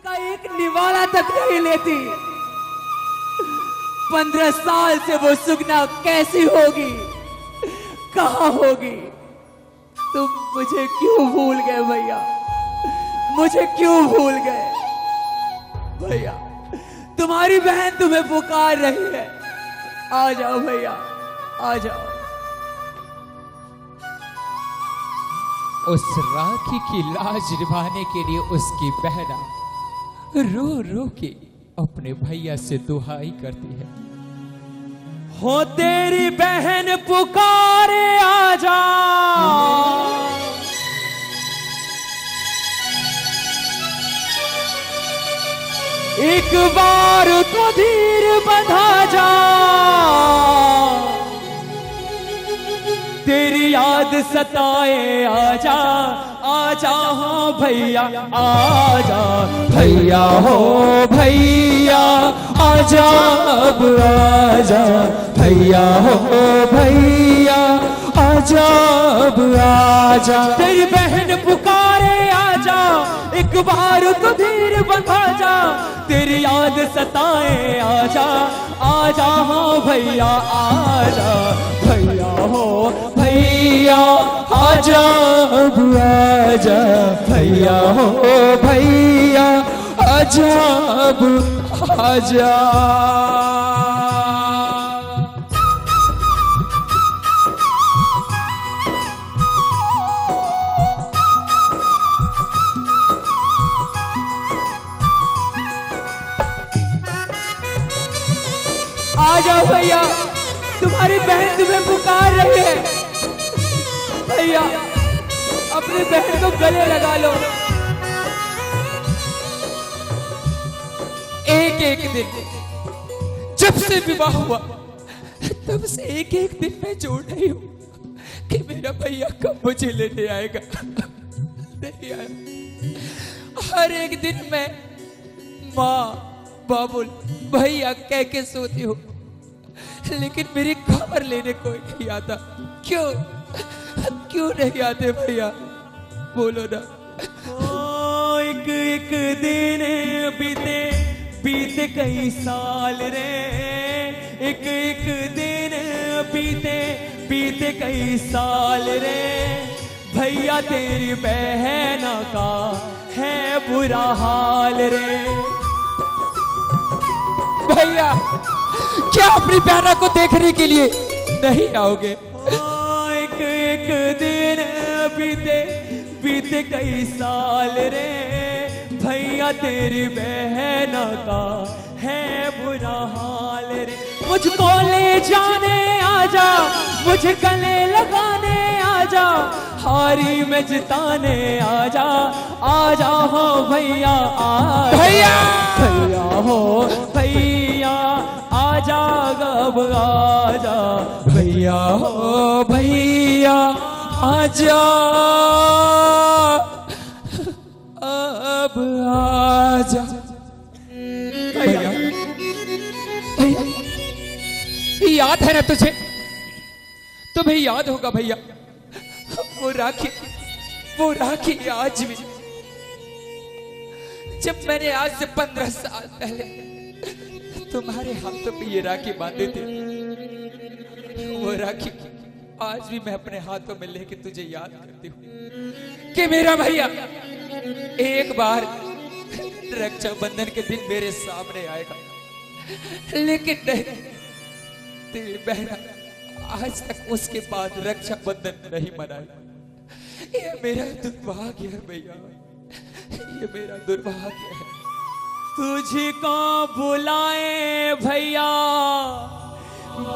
का एक निवाला तक नहीं लेती। 15 साल से वो सुगना कैसी होगी, कहाँ होगी? तुम मुझे क्यों भूल गए भैया? मुझे क्यों भूल गए भैया? तुम्हारी बहन तुम्हें पुकार रही है, आ जाओ भैया, आ जाओ। उस राखी की लाज निभाने के लिए उसकी बहना रो रो के अपने भैया से दुहाई करती है। हो तेरी बहन पुकारे, आ जा। एक बार तो धीर बंधा जा, तेरी याद सताए, आजा आजा हो भैया, आजा भैया हो भैया आजा, अब आजा भैया हो भैया आजा, अब आजा। तेरी बहन पुकारे, आजा एक बार तो धीर बंधा जा, तेरी याद सताए, आजा आजा हो भैया, आजा भैया हो भैया आजा, अब आजा भैया हो भैया आजा, अब आजा। आ जाओ भैया, तुम्हारी बहन तुम्हें पुकार रही है। भैया अपनी बहन को गले लगा लो। एक एक दिन जब से विवाह हुआ तब से एक एक दिन मैं जोड़ रही हूँ कि मेरा भैया कब मुझे लेने आएगा। नहीं आया। हर एक दिन मैं माँ बाबुल भैया कह के सोती हूँ, लेकिन मेरी खबर लेने कोई नहीं आता। क्यों क्यों नहीं आते भैया, बोलो ना। ओ एक एक दिन बीते बीते कई साल रे, एक एक दिन बीते बीते कई साल रे, भैया तेरी बहन का है बुरा हाल रे। भैया क्या अपनी बहना को देखने के लिए नहीं आओगे? एक एक दिन बीते बीते कई साल रे, भैया तेरी बहन का है बुरा हाल रे। मुझको ले जाने आजा, मुझे गले लगाने आजा, हारी में जिताने आजा, आजा हो भैया, आजा भैया भैया हो भैया, आजा अब आजा भैया हो भैया आजा, अब आजा। भैया भैया याद है ना तुझे? तुम्हें याद होगा भैया, वो राखी आज भी, जब मैंने आज से 15 साल पहले तुम्हारे हाथों पे ये राखी बांधे थे, वो राखी आज भी मैं अपने हाथों में लेके तुझे याद करती हूँ कि मेरा भैया एक बार रक्षाबंधन के दिन मेरे सामने आएगा, लेकिन नहीं, तेरी बहन आज तक उसके बाद रक्षाबंधन नहीं मनाई। ये मेरा दुर्भाग्य है भैया, ये मेरा दुर्भाग्य है। तुझको बुलाए भैया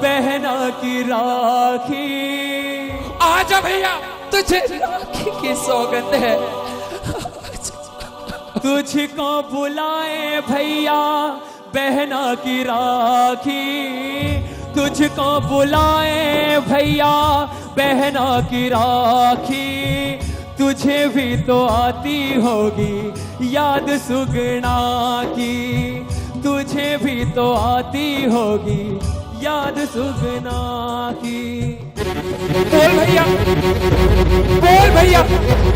बहना की राखी, आजा भैया, तुझे राखी की सौगंध है। तुझको बुलाए भैया बहना की राखी, तुझको बुलाए भैया बहना की राखी, तुझे भी तो आती होगी याद सुगना की, तुझे भी तो आती होगी याद सुगना की। बोल भैया, बोल भैया,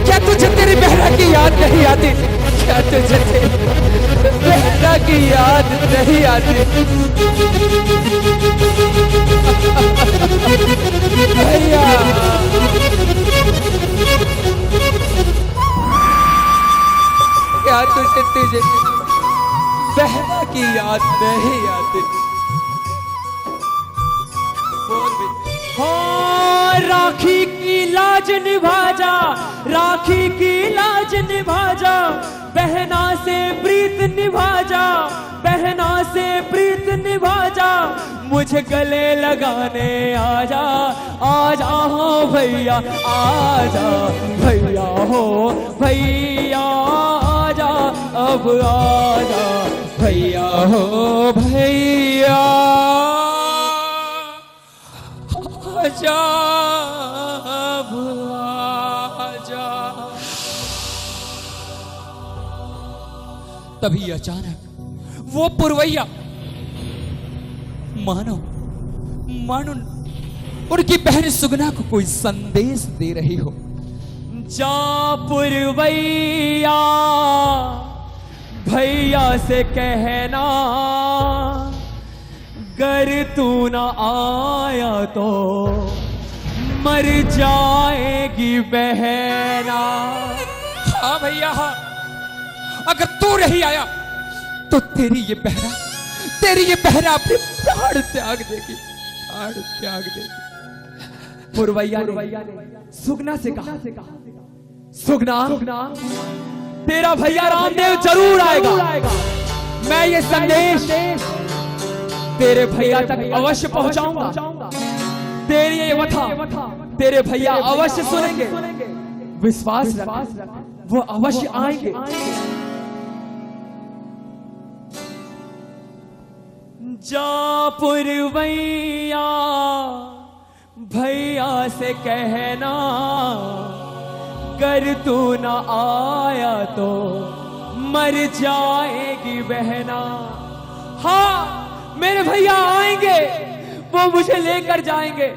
क्या तुझे तेरी बहना की याद नहीं आती? क्या तुझे बहना की याद नहीं आती? भैया क्या तुझे बहना की याद नहीं आती? बोल भी। हाँ, राखी की लाज निभा जा, राखी की लाज निभा जा, बहना से प्रीत निभा जा, बहना से प्रीत निभा जा, मुझे गले लगाने आजा, आजा हो भैया, आजा भैया हो भैया, आजा अब आजा भैया हो भैया, आजा अब आजा। तभी अचानक वो पुरवैया मानो मानो उनकी बहन सुगना को कोई संदेश दे रही हो। जा पुरवैया भैया से कहना, गर तू ना आया तो मर जाएगी बहना। हाँ भैया हाँ, अगर तू नहीं आया तो तेरी ये बहना अपने प्राण त्याग देगी, प्राण त्याग देगी। पुरवैया ने सुगना से कहा, सुगना तेरा भैया रामदेव जरूर आएगा, मैं ये संदेश तेरे भैया तक अवश्य पहुंचाऊंगा, तेरी ये वथा तेरे भैया अवश्य सुनेंगे, विश्वास रख वो अवश्य आएंगे। जा पुरवैया भैया से कहना, कर तू ना आया तो मर जाएगी बहना। हाँ मेरे भैया आएंगे, वो मुझे लेकर जाएंगे।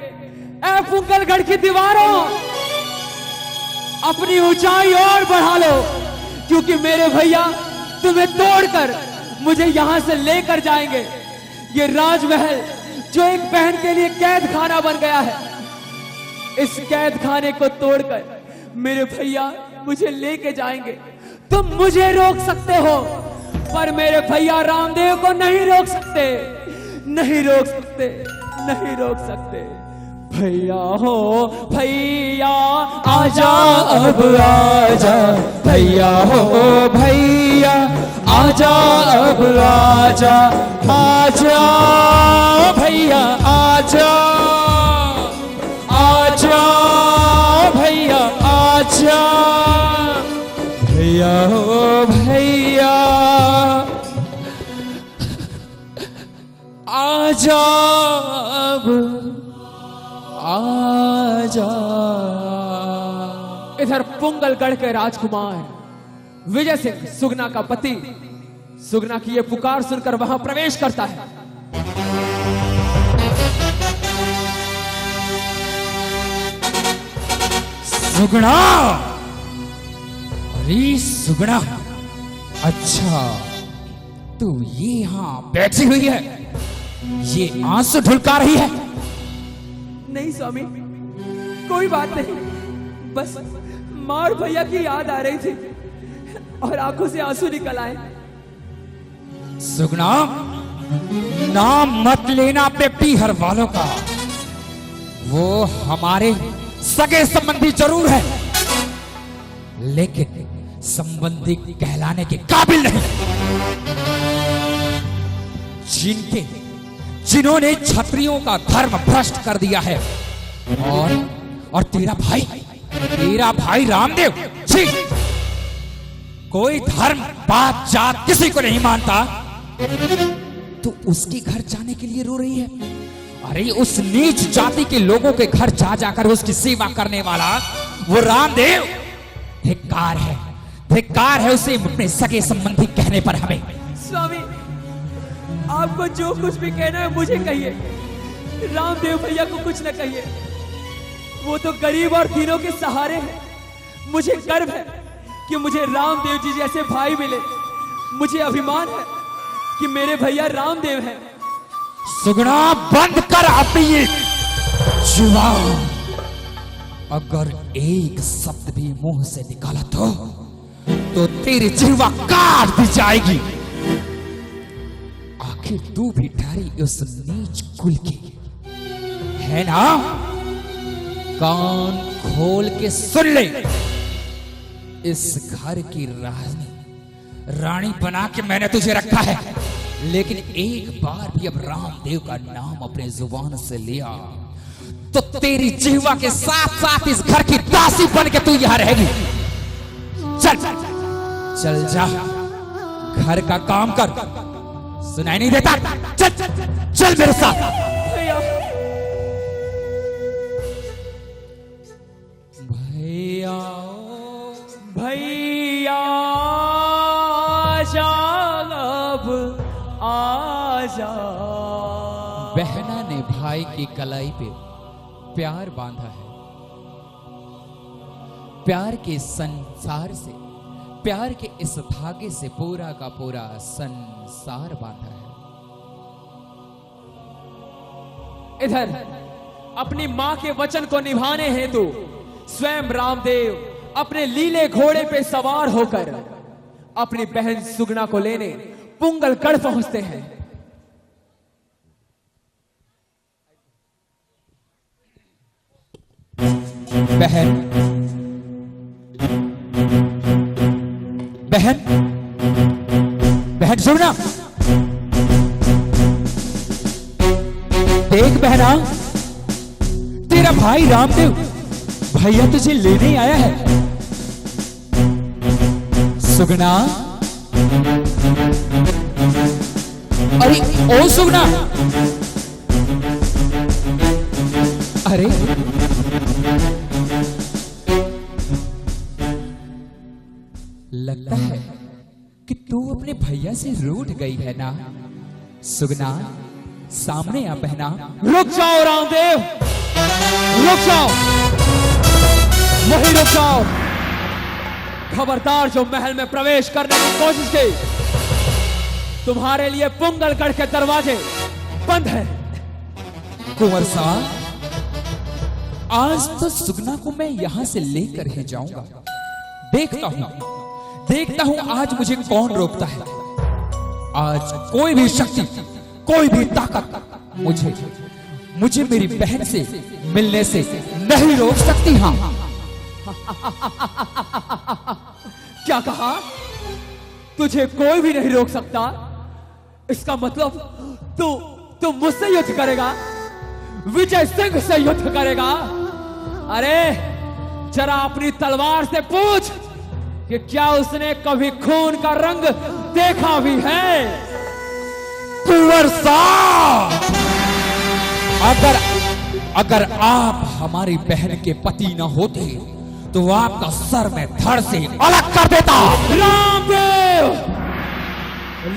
ऐ फुंगलगढ़ की दीवारों अपनी ऊंचाई और बढ़ा लो, क्योंकि मेरे भैया तुम्हें तोड़कर मुझे यहां से लेकर जाएंगे। ये राजमहल जो एक बहन के लिए कैद खाना बन गया है, इस कैद खाने को तोड़कर मेरे भैया मुझे लेके जाएंगे। तुम मुझे रोक सकते हो पर मेरे भैया रामदेव को नहीं रोक सकते, नहीं रोक सकते, नहीं रोक सकते। भैया हो भैया आजा अब आजा, भैया हो भैया आजा अब आजा, आजा भैया आजा, आजा भैया आजा, भैया हो भैया आजा अब आजा। इधर पुंगलगढ़ के राजकुमार विजय सिंह सुगना का पति, सुगना की ये पुकार सुनकर वहां प्रवेश करता है। सुगना, अरे सुगना, अच्छा तू ये यहां बैठी हुई है, ये आंसू ढुलका रही है? नहीं स्वामी, कोई बात नहीं, बस माँ और भैया की याद आ रही थी और आंखों से आंसू निकल आए। सुगना, नाम मत लेना अपने पीहर वालों का, वो हमारे सगे संबंधी जरूर है लेकिन संबंधी कहलाने के काबिल नहीं। जिन्होंने क्षत्रियों का धर्म भ्रष्ट कर दिया है, और तेरा भाई रामदेव, छी, कोई धर्म बात जात किसी को नहीं मानता, तो उसके घर जाने के लिए रो रही है? अरे उस नीच जाति के लोगों के घर जा जाकर उसकी सेवा करने वाला वो रामदेव धिक्कार है उसे अपने सगे संबंधी कहने पर हमें। स्वामी, आपको जो कुछ भी कहना है मुझे कहिए, रामदेव भैया को कुछ न वो तो गरीब और दीनों के सहारे हैं। मुझे गर्व है कि मुझे रामदेव जी जैसे भाई मिले। मुझे अभिमान है कि मेरे भैया रामदेव हैं। सुगना बंद कर अपनी ये जुबान। अगर एक शब्द भी मुंह से निकाला तो तेरी जिह्वा काट दी जाएगी। आखिर तू भी डरी उस नीच कुल की है ना? कान खोल के सुन ले। इस घर की रानी बना के मैंने तुझे रखा है, लेकिन एक बार भी अब रामदेव का नाम अपने जुबान से लिया तो तेरी जिह्वा के साथ साथ इस घर की दासी बन के तू यहां रहेगी। चल चल जा, घर का काम कर। सुनाई नहीं देता? चल चल मेरे साथ। भैया भैया भैया आजा, अब आजा। बहना ने भाई की कलाई पे प्यार बांधा है। प्यार के संसार से, प्यार के इस धागे से पूरा का पूरा संसार बांधा है। इधर अपनी मां के वचन को निभाने हेतु स्वयं रामदेव अपने लीले घोड़े पे सवार होकर अपनी बहन सुगना को लेने पुंगलगढ़ पहुंचते हैं। बहन बहन बहन सुगना, देख बहना, तेरा भाई रामदेव भैया तुझे लेने आया है। सुगना, अरे ओ सुगना, अरे लगता है कि तू अपने भैया से रूठ गई है ना। सुगना सामने आ बहना। रुक जाओ रामदेव, रुक जाओ, वहीं रुक जाओ। खबरदार जो महल में प्रवेश करने की कोशिश की, तुम्हारे लिए पुंगलगढ़ के दरवाजे बंद हैं। कुंवर साहब, आज तो सुगना को मैं यहां से लेकर ही जाऊंगा। देखता हूं आज मुझे कौन रोकता है। आज कोई भी शक्ति, कोई भी ताकत मुझे मेरी बहन से मिलने से नहीं रोक सकती। हाँ क्या कहा? तुझे कोई भी नहीं रोक सकता? इसका मतलब तू मुझसे युद्ध करेगा, विजय सिंह से युद्ध करेगा? अरे जरा अपनी तलवार से पूछ कि क्या उसने कभी खून का रंग देखा भी है? कुंवर साहब, अगर आप हमारी बहन के पति न होते तो आपका सर में धड़ से अलग कर देता। रामदेव,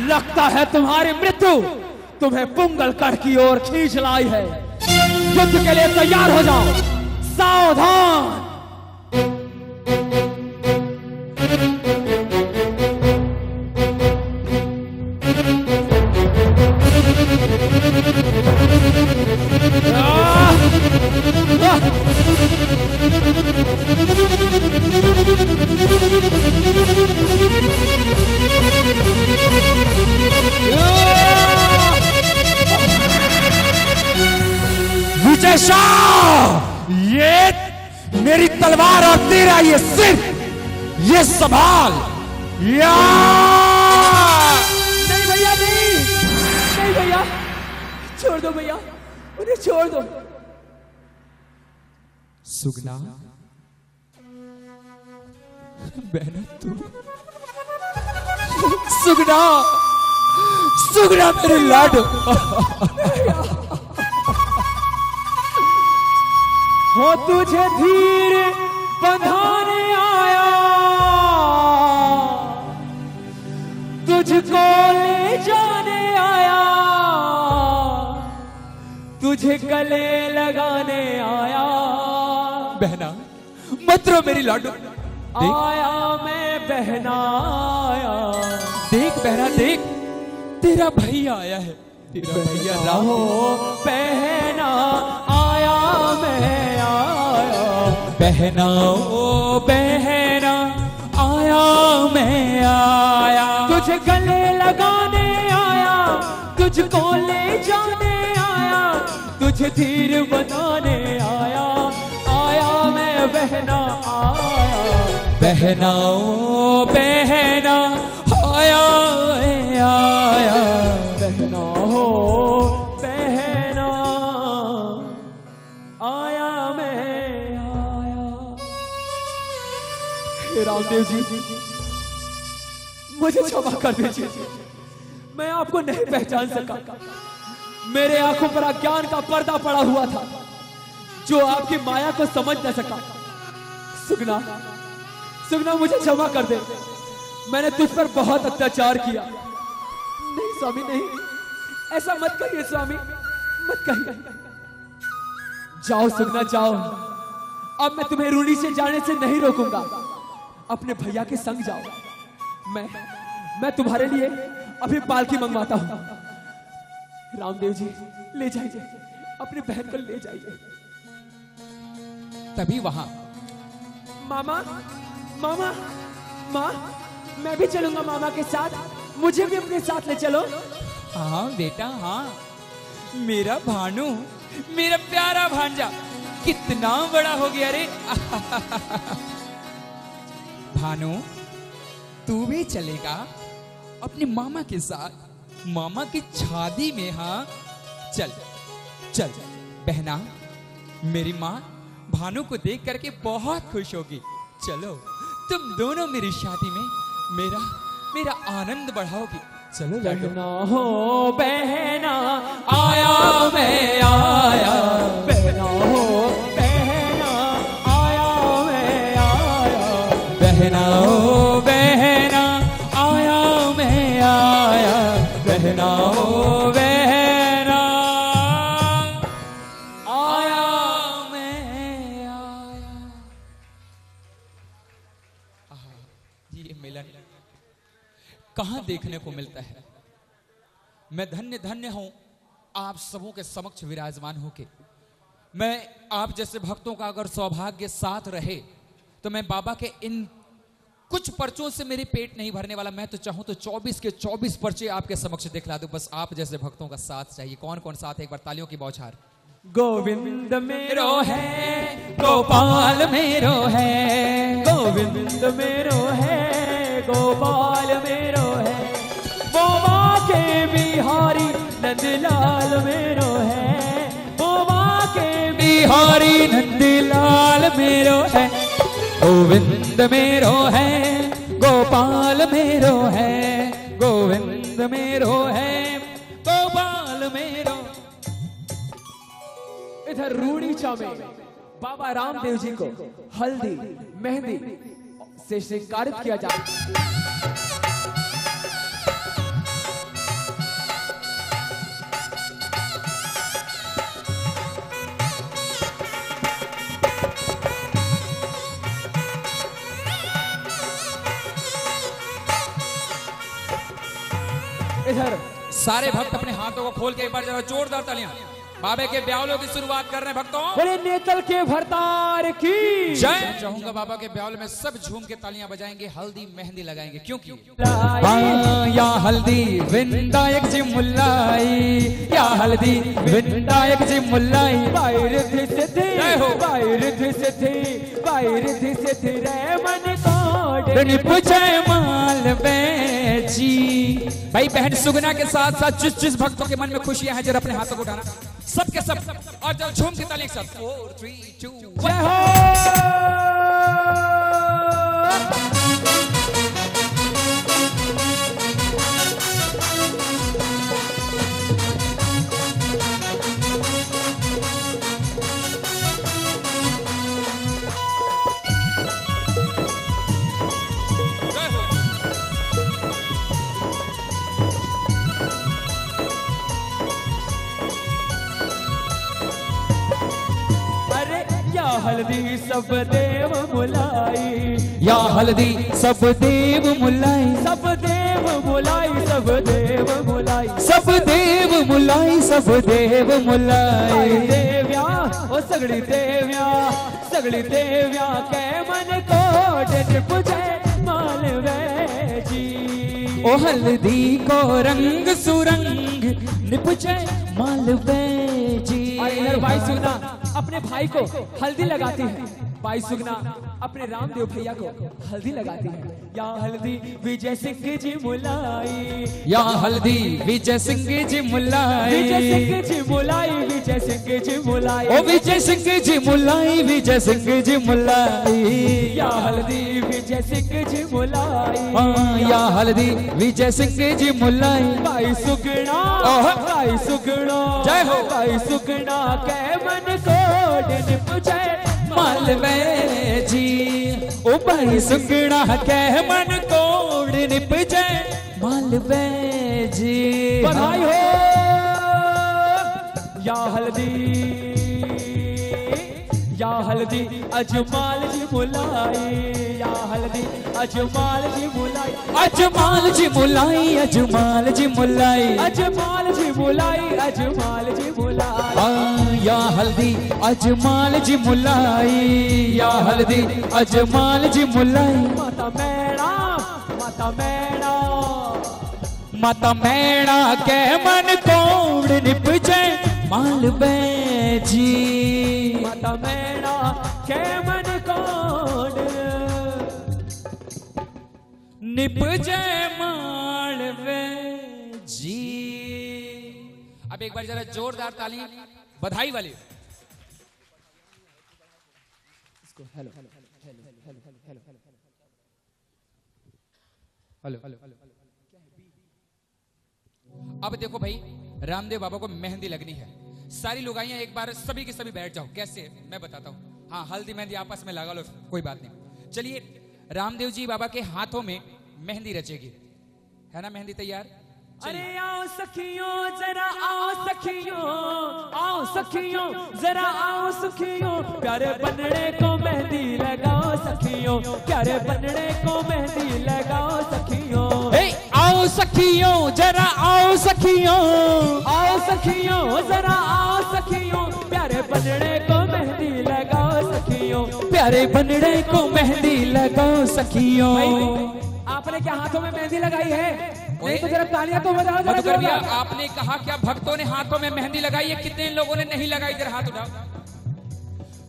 लगता है तुम्हारी मृत्यु तुम्हें पुंगलगढ़ की ओर खींच लाई है। युद्ध के लिए तैयार हो जाओ, सावधान। विजय शाह, ये मेरी तलवार और तेरा ये सिर, ये संभाल। नहीं भैया, नहीं भैया, छोड़ दो भैया, उन्हें छोड़ दो। सुगना, बहना तू, सुगना मेरे लाडो, हो तुझे धीर बंधाने आया, तुझको ले जाने आया, तुझे गले लगाने आया। बहना मत रो मेरी लाडो, आया मैं बहना आया। देख बहना देख, तेरा भैया आया है, तेरा भैया राम। बहना आया मैं आया। बहना ओ बहना आया मैं आया। तुझे गले लगाने आया, तुझको ले जाने आया, तुझे धीर बनाने आया। आया मैं बहना आया। बहना ओ बहना आया मैं आया। बहना हो बहना आया मैं आया। हे रामदेव जी, मुझे क्षमा कर दीजिए, मैं आपको नहीं पहचान सका। मेरे आंखों पर अज्ञान का पर्दा पड़ा हुआ था, जो आपकी माया को समझ न सका। सुगना, सुगना मुझे क्षमा कर दे, मैंने तुझ पर बहुत अत्याचार किया। नहीं स्वामी नहीं, ऐसा मत करिए स्वामी, मत कहिए। जाओ सुगना जाओ, अब मैं तुम्हें रूढ़ी से जाने से नहीं रोकूंगा। अपने भैया के संग जाओ। मैं तुम्हारे लिए अभी पालकी मंगवाता हूं। रामदेव जी ले जाइए, अपनी बहन को ले जाइए। तभी वहां मामा, मामा, माँ, मैं भी चलूंगा मामा के साथ, मुझे भी अपने साथ ले चलो। हाँ बेटा हाँ, मेरा भानु, मेरा प्यारा भांजा कितना बड़ा हो गया रे। भानु तू भी चलेगा अपने मामा के साथ, मामा की शादी में। हाँ चल चल बहना, मेरी माँ भानु को देख करके बहुत खुश होगी। चलो तुम दोनों मेरी शादी में मेरा आनंद बढ़ाओगी। चलो बहना हो बहना आया मैं आया। बहना हो बहना आया मैं आया। बहना ओ बहना आया मैं आया। बहना ओ बहना आया मैं आया। ये मिलन कहां देखने को मिलता है। मैं धन्य धन्य हूं आप सबों के समक्ष विराजमान होके। मैं आप जैसे भक्तों का अगर सौभाग्य साथ रहे तो मैं बाबा के इन कुछ पर्चों से मेरे पेट नहीं भरने वाला। मैं तो चाहूं तो 24 के 24 पर्चे आपके समक्ष दिखला दूं। बस आप जैसे भक्तों का साथ चाहिए। कौन कौन साथ है, एक बार तालियों की बौछार। गोविंद मेरो है, गोपाल मेरो है, गोविंद मेरो है, गोपाल मेरो है। बोबा के बिहारी नंदलाल मेरो है, बोबा के बिहारी नंदलाल मेरो है। गोविंद मेरो है, गोपाल मेरो है, गोविंद मेरो है, गोपाल मेरो। इधर रूड़ीचा में बाबा रामदेव जी को हल्दी मेहंदी से श्रृंगारित किया जाता है। इधर सारे भक्त अपने हाथों को खोल के एक बार जरा जोरदार तालियां बाबे के ब्यावलों की शुरुआत कर रहे हैं भक्तों। बोले नेतल के भरतार की जय। चाहूंगा बाबा के ब्यावल में सब झूम के तालियां बजाएंगे, हल्दी मेहंदी लगाएंगे, क्योंकि या हल्दी विंदायक जी मुल्लाई, या हल्दी विंदायक जी मुल्लाई। बाहर से थे, बाहर से थे, बाहर से थे रे मन कोड पूछे माल बेची। भाई बहन सुगना के साथ साथ जिस भक्तों के मन में खुशियां हैं जरा अपने हाथों को उठाना, सबके सब और जब झूम के ताली सब 4 3 2 जय हो। हल्दी सब देव मुलाई, या हल्दी सब देव मुलाई, सब देव मुलाई, सब देव मुलाई, सब देव मुलाई, सब देव मुलाई। देव्या ओ सगळी देव्या, सगळी देव्या के मन कोट पुजे मालवे जी। ओ हल्दी को रंग सुरंग निपजे मालवे जी। इधर भाई सुगना अपने भाई को हल्दी लगाती है, भाई सुगना अपने रामदेव भैया को हल्दी लगाती है। या हल्दी विजय सिंह जी मुलाई, या हल्दी विजय सिंह जी मुलाई, विजय सिंह जी मुलाई, विजय सिंह जी मुलाई, ओ विजय सिंह जी मुलाई, विजय सिंह जी मुलाई। या हल्दी विजय सिंह जी मुलाई, या हल्दी विजय सिंह जी मुलाई। भाई सुगना, भाई सुगना, जय हो। भाई सुगना के मन को निपजे मालवे जी। ओ भाई सुगना के मन कोड निपजे मालवे जी। बधाई हो। या हल्दी, या हल्दी अजमाल जी मुलाई, या हल्दी अजमाल जी मुलाई, अजमाल जी मुलाई, अजमाल जी मुलाई, अजमाल जी मुलाई, अजमाल जी मुलाई। या हल्दी अजमाल जी मुलाई, या हल्दी अजमाल जी मुलाई। माता मैणा, माता मैणा, माता मैणा के मन कोड निपजे मालवे जी। माता मैणा के मन कोड निपजे मालवे जी। अब एक बार जरा जोरदार ताली बधाई वाली। Hello hello hello. अब देखो भाई, रामदेव बाबा को मेहंदी लगनी है। सारी लुगाइयां एक बार सभी के सभी बैठ जाओ। कैसे मैं बताता हूँ। हाँ, हल्दी मेहंदी आपस में लगा लो, कोई बात नहीं। चलिए, रामदेव जी बाबा के हाथों में मेहंदी रचेगी, है ना? मेहंदी तैयार? अरे आओ सखियों जरा आओ सखियों, आओ सखियों जरा आओ सखियों, प्यारे बनने को मेहंदी लगाओ सखियों, प्यारे बनने को मेहंदी लगाओ सखियों। आओ सखियों जरा आओ सखियों, आओ सखियों जरा आओ सखियों, प्यारे बनने को मेहंदी लगाओ सखियों, प्यारे बनने को मेहंदी लगाओ सखियों। आपने क्या हाथों में मेहंदी लगाई है? नहीं तो जरा तालियां तो बजाओ जरा जोरदार। आपने कहा क्या भक्तों ने हाथों में मेहंदी लगाई है? कितने लोगों ने नहीं लगाई? जरा हाथ उठाओ।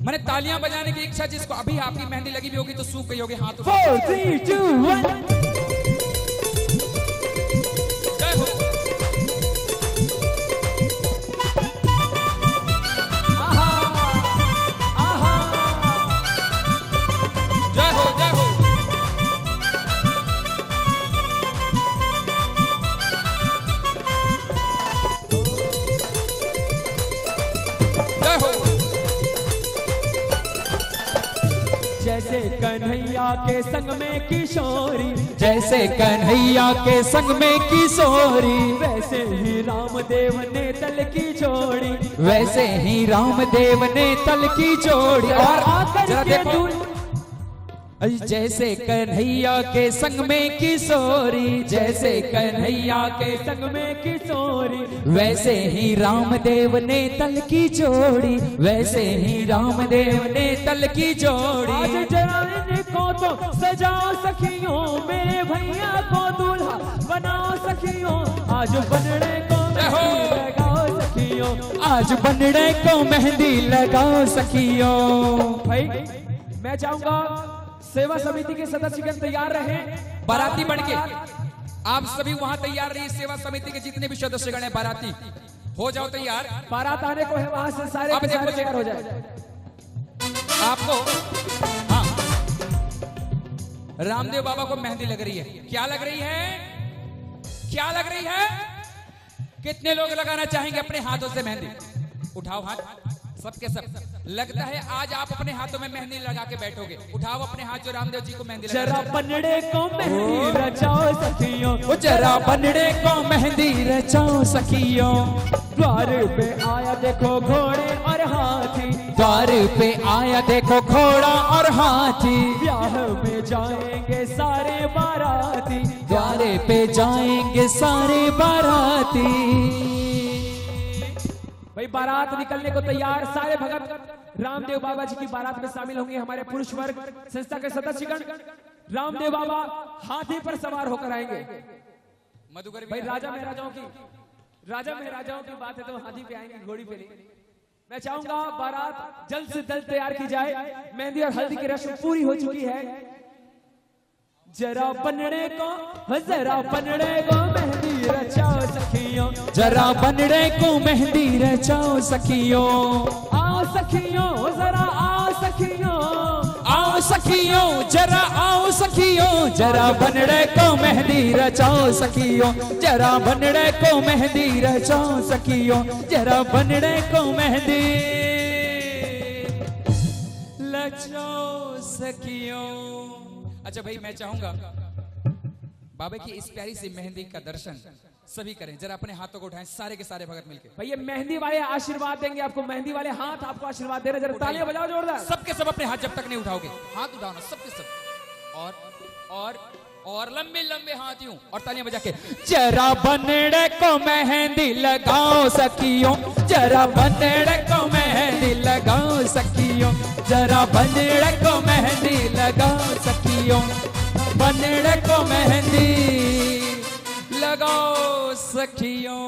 मैंने तालियां बजाने की इच्छा, जिसको अभी आपकी मेहंदी लगी भी होगी तो सूख गई होगी। हाथ उठाओ। 4 3 2 1 जय हो। आहा आहा जय हो जय हो। जय हो। जैसे कन्हैया के संग में किशोरी, जैसे कन्हैया के संग में किशोरी, वैसे ही रामदेव ने तल की जोड़ी, वैसे ही रामदेव ने तल की जोड़ी। और आकर जरा के देखो, जैसे कन्हैया के संग में किशोरी, जैसे कन्हैया के संग में किशोरी, वैसे ही रामदेव ने तल की जोड़ी, वैसे ही रामदेव ने तल की जोड़ी। आज जरा इनको तो सजाओ सखियों, मेरे भैया को दूल्हा बनाओ सखियों, आज बनने को मेहंदी लगाओ सखियों, आज बनने को मेहंदी लगाओ सखियों। भाई मैं चाहूंगा सेवा समिति के सदस्यगण तैयार रहे, बाराती बनके आप सभी वहां तैयार रहिए। सेवा समिति के जितने भी सदस्यगण हैं, बाराती हो जाओ तैयार। बारात आने को है, वहां से सारे अब के देखो सारे तैयार हो जाए। आपको हाँ, रामदेव बाबा को मेहंदी लग रही है। क्या लग रही है? क्या लग रही है? कितने लोग लगाना चाहेंगे अपने हाथों से मेहंदी? उठाओ हाथ, सबके सब। लगता है आज आप अपने हाथों में मेहंदी लगा के बैठोगे। उठाओ अपने हाथ जो रामदेव जी को मेहंदी लगा। जरा बनने को मेहंदी रचाओ सखियों, जरा बनने को मेहंदी रचाओ सखियों। द्वार पे आया देखो घोड़े और हाथी, द्वार पे आया देखो घोड़ा और हाथी, ब्याह में जाएंगे सारे बाराती, द्वार पे जाएंगे सारे बाराती। भाई बारात निकलने को तैयार, सारे भगत रामदेव बाबा जी की बारात में शामिल होंगे। हमारे पुरुष वर्ग संस्था के सदस्यगण रामदेव बाबा हाथी पर सवार होकर आएंगे। मधुकर भाई राजा महाराजाओं की बात है तो हाथी पे आएंगे, घोड़ी पे नहीं। मैं चाहूंगा बारात जल्द से जल्द तैयार की जाए। मेहंदी और हल्दी की रस्म पूरी हो चुकी है। जरा बनने को मेहंदी रचाओ सखियों, जरा बनड़े को मेहंदी रचाओ सखियों, आओ सखियों जरा आओ सखियों, आओ सखियों जरा आओ सखियों, जरा बनड़े को मेहंदी रचाओ सखियों, जरा बनड़े को मेहंदी रचाओ सखियों, जरा बनड़े को मेहंदी रचाओ सखियों। अच्छा भाई मैं चाहूंगा बाबा की इस प्यारी सी मेहंदी का दर्शन सभी करें। जरा अपने हाथों को उठाएं सारे के सारे भगत मिलके। भैया मेहंदी वाले आशीर्वाद देंगे आपको, मेहंदी वाले हाथ आपको आशीर्वाद दे रहे। जरा तालियां बजाओ जोरदार। सबके सब अपने हाथ जब तक नहीं उठाओगे, हाथ उठाओ ना सबके सब, और लंबे लंबे हाथ यूं और तालियां बजा के। जरा बनड़े को मेहंदी लगाओ सखियों, जरा बनड़े को मेहंदी लगाओ सखियों, जरा बनड़े को मेहंदी लगाओ सखियों, बनड़े को मेहंदी लगाओ सखियों।